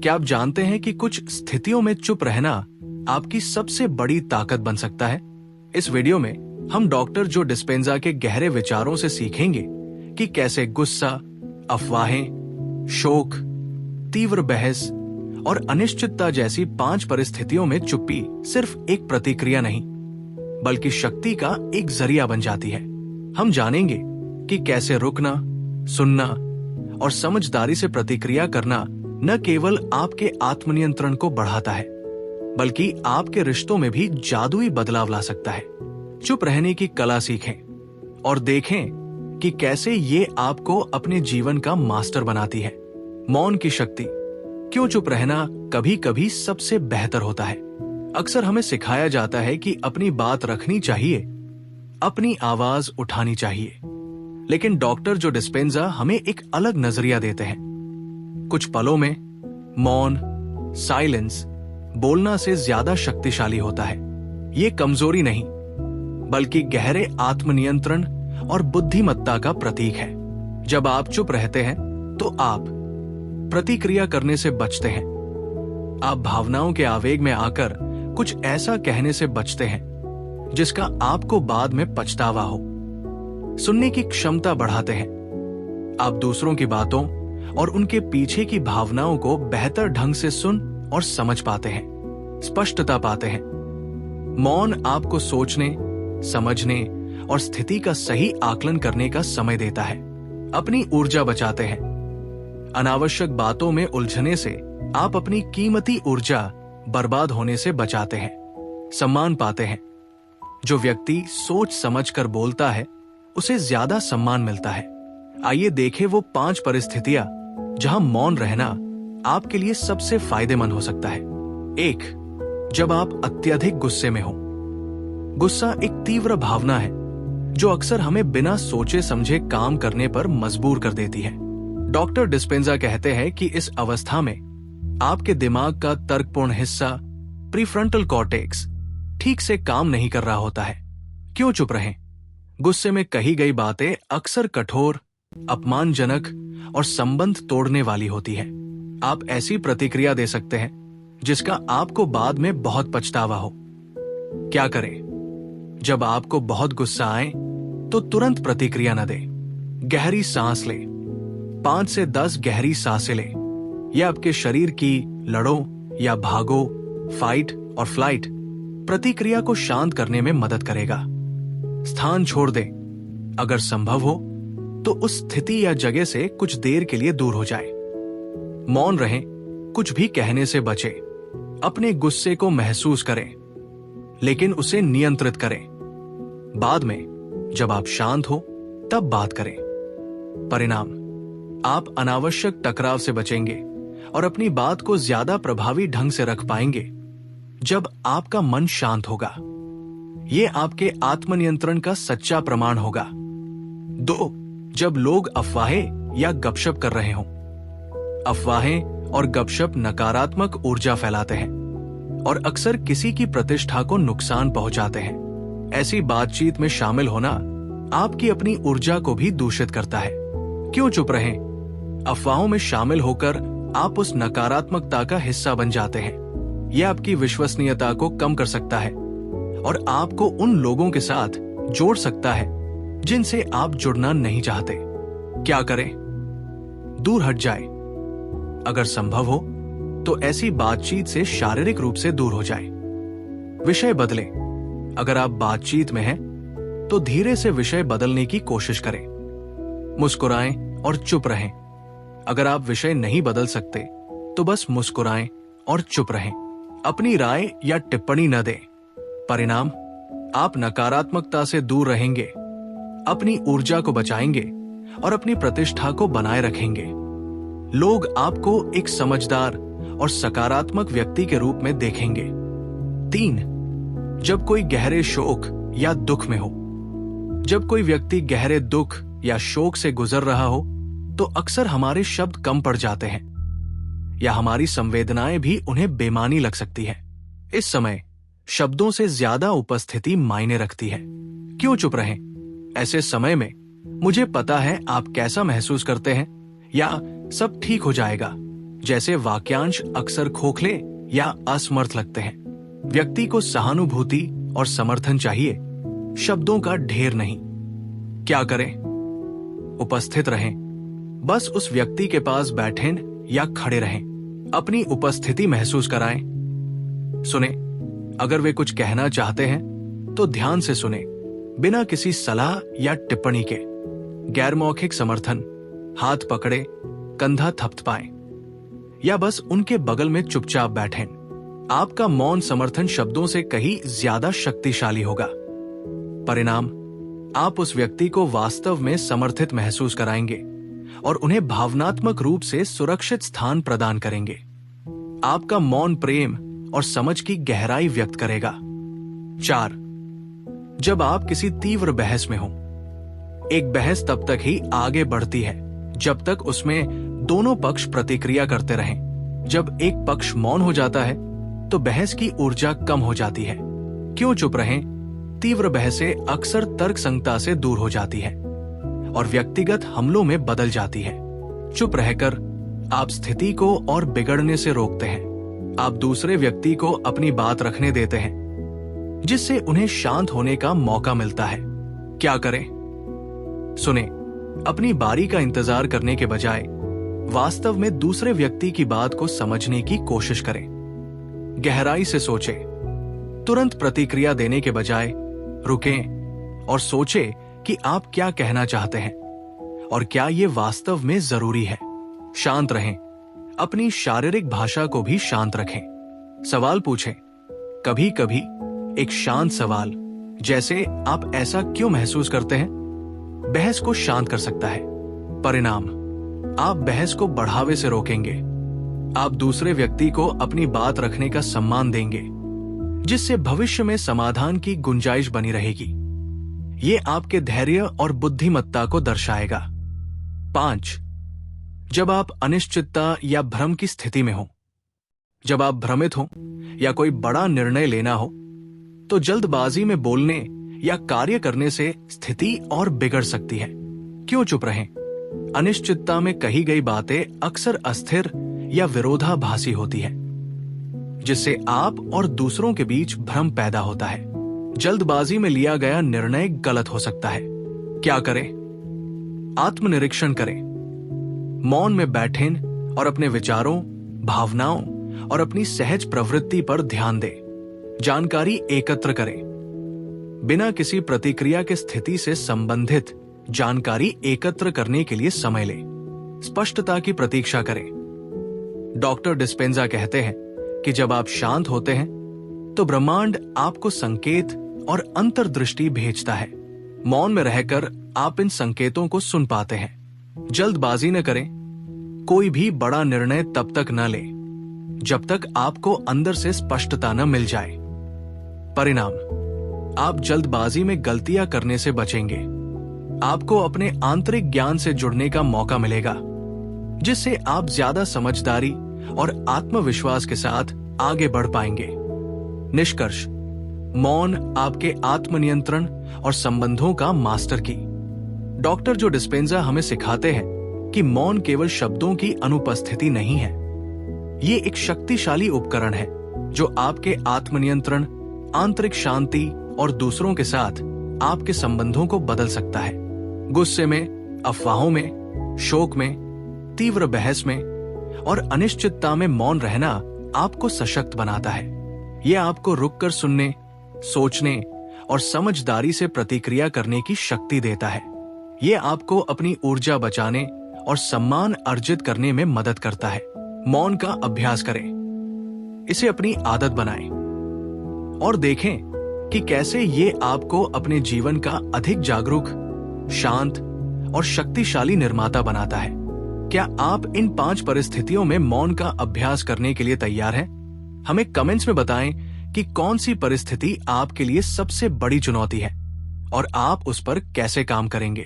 क्या आप जानते हैं कि कुछ स्थितियों में चुप रहना आपकी सबसे बड़ी ताकत बन सकता है? इस वीडियो में हम डॉक्टर जो डिस्पेंजा के गहरे विचारों से सीखेंगे कि कैसे गुस्सा, अफवाहें, शोक, तीव्र बहस और अनिश्चितता जैसी 5 परिस्थितियों में चुप्पी सिर्फ एक प्रतिक्रिया नहीं, बल्कि शक्ति का एक जरिया बन जाती है। हम जानेंगे कि कैसे रुकना, सुनना और समझदारी से प्रतिक्रिया करना न केवल आपके आत्मनियंत्रण को बढ़ाता है, बल्कि आपके रिश्तों में भी जादुई बदलाव ला सकता है। चुप रहने की कला सीखें और देखें कि कैसे ये आपको अपने जीवन का मास्टर बनाती है। मौन की शक्ति। क्यों चुप रहना कभी कभी सबसे बेहतर होता है। अक्सर हमें सिखाया जाता है कि अपनी बात रखनी चाहिए, अपनी आवाज उठानी चाहिए, लेकिन डॉक्टर जो डिस्पेंजा हमें एक अलग नजरिया देते हैं। कुछ पलों में मौन, साइलेंस बोलना से ज्यादा शक्तिशाली होता है। ये कमजोरी नहीं, बल्कि गहरे आत्मनियंत्रण और बुद्धिमत्ता का प्रतीक है। जब आप चुप रहते हैं तो आप प्रतिक्रिया करने से बचते हैं। आप भावनाओं के आवेग में आकर कुछ ऐसा कहने से बचते हैं जिसका आपको बाद में पछतावा हो। सुनने की क्षमता बढ़ाते हैं। आप दूसरों की बातों और उनके पीछे की भावनाओं को बेहतर ढंग से सुन और समझ पाते हैं, स्पष्टता पाते हैं। मौन आपको सोचने, समझने और स्थिति का सही आकलन करने का समय देता है। अपनी ऊर्जा बचाते हैं। अनावश्यक बातों में उलझने से आप अपनी कीमती ऊर्जा बर्बाद होने से बचाते हैं। सम्मान पाते हैं। जो व्यक्ति सोच समझकर बोलता है उसे ज्यादा सम्मान मिलता है। आइए देखें वो 5 परिस्थितियां जहां मौन रहना आपके लिए सबसे फायदेमंद हो सकता है। 1. जब आप अत्यधिक गुस्से में हो। गुस्सा एक तीव्र भावना है जो अक्सर हमें बिना सोचे समझे काम करने पर मजबूर कर देती है। डॉक्टर डिस्पेंजा कहते हैं कि इस अवस्था में आपके दिमाग का तर्कपूर्ण हिस्सा, प्रीफ्रंटल कॉर्टेक्स, ठीक से काम नहीं कर रहा होता है। क्यों चुप रहें? गुस्से में कही गई बातें अक्सर कठोर, अपमानजनक और संबंध तोड़ने वाली होती है। आप ऐसी प्रतिक्रिया दे सकते हैं जिसका आपको बाद में बहुत पछतावा हो। क्या करें? जब आपको बहुत गुस्सा आए तो तुरंत प्रतिक्रिया न दें। गहरी सांस लें। 5 से 10 गहरी सांसें लें। यह आपके शरीर की लड़ो या भागो, फाइट और फ्लाइट प्रतिक्रिया को शांत करने में मदद करेगा। स्थान छोड़ दें। अगर संभव हो तो उस स्थिति या जगह से कुछ देर के लिए दूर हो जाए। मौन रहें, कुछ भी कहने से बचें। अपने गुस्से को महसूस करें, लेकिन उसे नियंत्रित करें। बाद में जब आप शांत हो तब बात करें। परिणाम, आप अनावश्यक टकराव से बचेंगे और अपनी बात को ज्यादा प्रभावी ढंग से रख पाएंगे जब आपका मन शांत होगा। यह आपके आत्मनियंत्रण का सच्चा प्रमाण होगा। 2. जब लोग अफवाहें या गपशप कर रहे हों। अफवाहें और गपशप नकारात्मक ऊर्जा फैलाते हैं और अक्सर किसी की प्रतिष्ठा को नुकसान पहुंचाते हैं। ऐसी बातचीत में शामिल होना आपकी अपनी ऊर्जा को भी दूषित करता है। क्यों चुप रहें? अफवाहों में शामिल होकर आप उस नकारात्मकता का हिस्सा बन जाते हैं। यह आपकी विश्वसनीयता को कम कर सकता है और आपको उन लोगों के साथ जोड़ सकता है जिनसे आप जुड़ना नहीं चाहते। क्या करें? दूर हट जाए। अगर संभव हो तो ऐसी बातचीत से शारीरिक रूप से दूर हो जाए। विषय बदलें। अगर आप बातचीत में हैं तो धीरे से विषय बदलने की कोशिश करें। मुस्कुराएं और चुप रहें। अगर आप विषय नहीं बदल सकते तो बस मुस्कुराएं और चुप रहें। अपनी राय या टिप्पणी न दें। परिणाम, आप नकारात्मकता से दूर रहेंगे, अपनी ऊर्जा को बचाएंगे और अपनी प्रतिष्ठा को बनाए रखेंगे। लोग आपको एक समझदार और सकारात्मक व्यक्ति के रूप में देखेंगे। 3. जब कोई गहरे शोक या दुख में हो। जब कोई व्यक्ति गहरे दुख या शोक से गुजर रहा हो तो अक्सर हमारे शब्द कम पड़ जाते हैं या हमारी संवेदनाएं भी उन्हें बेमानी लग सकती है। इस समय शब्दों से ज्यादा उपस्थिति मायने रखती है। क्यों चुप रहें? ऐसे समय में मुझे पता है आप कैसा महसूस करते हैं या सब ठीक हो जाएगा जैसे वाक्यांश अक्सर खोखले या असमर्थ लगते हैं। व्यक्ति को सहानुभूति और समर्थन चाहिए, शब्दों का ढेर नहीं। क्या करें? उपस्थित रहें। बस उस व्यक्ति के पास बैठें या खड़े रहें। अपनी उपस्थिति महसूस कराएं। सुने। अगर वे कुछ कहना चाहते हैं तो ध्यान से सुने, बिना किसी सलाह या टिप्पणी के। गैर मौखिक समर्थन, हाथ पकड़े, कंधा थपथपाएं या बस उनके बगल में चुपचाप बैठें। आपका मौन समर्थन शब्दों से कहीं ज्यादा शक्तिशाली होगा। परिणाम, आप उस व्यक्ति को वास्तव में समर्थित महसूस कराएंगे और उन्हें भावनात्मक रूप से सुरक्षित स्थान प्रदान करेंगे। आपका मौन प्रेम और समझ की गहराई व्यक्त करेगा। 4. जब आप किसी तीव्र बहस में हो। एक बहस तब तक ही आगे बढ़ती है जब तक उसमें दोनों पक्ष प्रतिक्रिया करते रहें। जब एक पक्ष मौन हो जाता है तो बहस की ऊर्जा कम हो जाती है। क्यों चुप रहें? तीव्र बहसें अक्सर तर्कसंगता से दूर हो जाती है और व्यक्तिगत हमलों में बदल जाती है। चुप रहकर आप स्थिति को और बिगड़ने से रोकते हैं। आप दूसरे व्यक्ति को अपनी बात रखने देते हैं, जिससे उन्हें शांत होने का मौका मिलता है। क्या करें? सुने। अपनी बारी का इंतजार करने के बजाय वास्तव में दूसरे व्यक्ति की बात को समझने की कोशिश करें। गहराई से सोचें। तुरंत प्रतिक्रिया देने के बजाय रुकें और सोचें कि आप क्या कहना चाहते हैं और क्या ये वास्तव में जरूरी है। शांत रहें। अपनी शारीरिक भाषा को भी शांत रखें। सवाल पूछें। कभी कभी एक शांत सवाल, जैसे आप ऐसा क्यों महसूस करते हैं, बहस को शांत कर सकता है। परिणाम, आप बहस को बढ़ावे से रोकेंगे। आप दूसरे व्यक्ति को अपनी बात रखने का सम्मान देंगे, जिससे भविष्य में समाधान की गुंजाइश बनी रहेगी। ये आपके धैर्य और बुद्धिमत्ता को दर्शाएगा। 5. जब आप अनिश्चितता या भ्रम की स्थिति में हो। जब आप भ्रमित हो या कोई बड़ा निर्णय लेना हो तो जल्दबाजी में बोलने या कार्य करने से स्थिति और बिगड़ सकती है। क्यों चुप रहें? अनिश्चितता में कही गई बातें अक्सर अस्थिर या विरोधाभासी होती है, जिससे आप और दूसरों के बीच भ्रम पैदा होता है। जल्दबाजी में लिया गया निर्णय गलत हो सकता है। क्या करें? आत्मनिरीक्षण करें। मौन में बैठें और अपने विचारों, भावनाओं और अपनी सहज प्रवृत्ति पर ध्यान दें। जानकारी एकत्र करें। बिना किसी प्रतिक्रिया के स्थिति से संबंधित जानकारी एकत्र करने के लिए समय लें। स्पष्टता की प्रतीक्षा करें। डॉक्टर डिस्पेंजा कहते हैं कि जब आप शांत होते हैं तो ब्रह्मांड आपको संकेत और अंतर्दृष्टि भेजता है। मौन में रहकर आप इन संकेतों को सुन पाते हैं। जल्दबाजी न करें। कोई भी बड़ा निर्णय तब तक न लें जब तक आपको अंदर से स्पष्टता न मिल जाए। परिणाम, आप जल्दबाजी में गलतियां करने से बचेंगे। आपको अपने आंतरिक ज्ञान से जुड़ने का मौका मिलेगा, जिससे आप ज्यादा समझदारी और आत्मविश्वास के साथ आगे बढ़ पाएंगे। निष्कर्ष, मौन आपके आत्मनियंत्रण और संबंधों का मास्टर की। डॉक्टर जो डिस्पेंजा हमें सिखाते हैं कि मौन केवल शब्दों की अनुपस्थिति नहीं है। ये एक शक्तिशाली उपकरण है जो आपके आत्मनियंत्रण, आंतरिक शांति और दूसरों के साथ आपके संबंधों को बदल सकता है। गुस्से में, अफवाहों में, शोक में, तीव्र बहस में और अनिश्चितता में मौन रहना आपको सशक्त बनाता है। यह आपको रुककर सुनने, सोचने और समझदारी से प्रतिक्रिया करने की शक्ति देता है। यह आपको अपनी ऊर्जा बचाने और सम्मान अर्जित करने में मदद करता है। मौन का अभ्यास करें, इसे अपनी आदत बनाएं और देखें कि कैसे ये आपको अपने जीवन का अधिक जागरूक, शांत और शक्तिशाली निर्माता बनाता है। क्या आप इन 5 परिस्थितियों में मौन का अभ्यास करने के लिए तैयार हैं? हमें कमेंट्स में बताएं कि कौन सी परिस्थिति आपके लिए सबसे बड़ी चुनौती है और आप उस पर कैसे काम करेंगे।